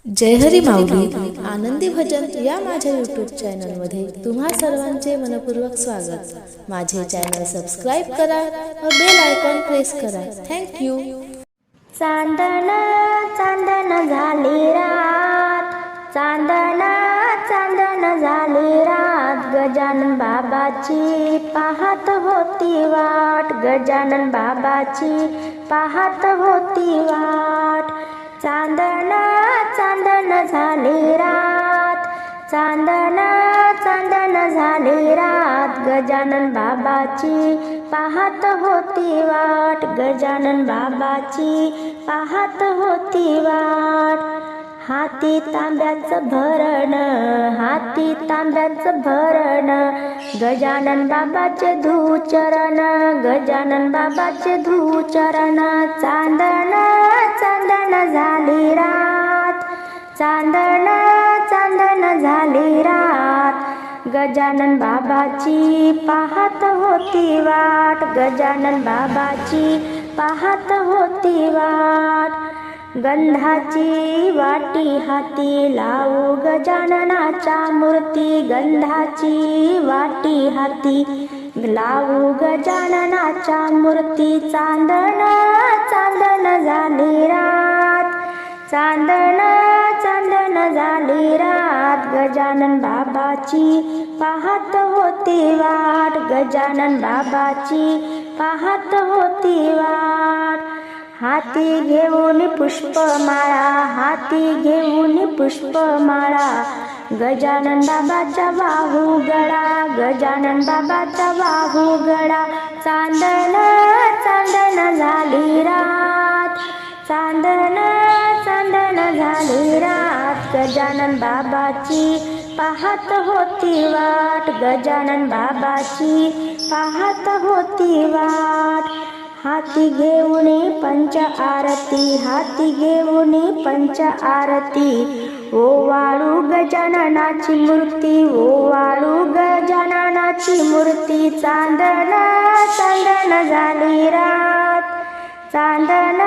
जय हरी माऊली आनंदी भजन या माझ्या यूट्यूब चॅनलमध्ये तुम्हा सर्वांचे मनपूर्वक स्वागत। माझे चॅनल सबस्क्राइब करा व बेल आयकॉन प्रेस करा। Thank you. चांदण चांदण झाली रात, चांदण चांदण झाली रात, गजानन बाबाची पाहत होती वाट, गजानन बाबाची पाहत होती वाट। चांदण चांदण झाली रात, चांदण चांदण झाली रात, गजानन बाबाची पाहत होती वाट, गजानन बाबाची पाहत होती वाट। हाती तांब्याचं भरण, हाती तांब्याचं भरण, गजानन बाबाचे धूचरण, गजानन बाबाचे धूचरण। चांदण चांदण झाली रात, चांदण चांदण झाली रात, गजानन बाबाची पाहत होती वाट, गजानन बाबाची पाहत होती वाट। गंधाची वाटी हाती लावू गजाननाच्या मूर्ती, गंधाची वाटी हाती लावू गजाननाच्या मूर्ती। चांदण चांदण झाली रात, चांदण चांदण झाली रात, गजानन बाबाची पाहत होती वाट, गजानन बाबाची पाहत होती वाट। हाती घेऊन पुष्पमाळा, हाती घेऊन पुष्पमाळा, गजानन बाबाचा बाहू गळा, गजानन बाबाचा बाहू गळा। चांदण चांदण झाली रात, चांदण चांदण झाली रात, गजानन बाबाची पाहत होती वाट, गजानन बाबाची पाहत होती वाट। हाती घेऊन पंच आरती, हाती घेऊन पंच आरती, ओवाळू गजाननाची मूर्ती, ओवाळू गजाननाची मूर्ती। चांदण चांदण झाली रात, चांदण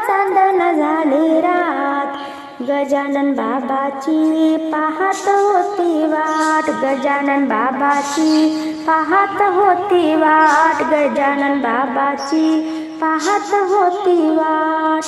चांदण झाली रात, गजानन बाबाची पाहत होती वाट, गजानन बाबाची पाहत होती वाट, गजानन बाबाची पाहत होती वाट।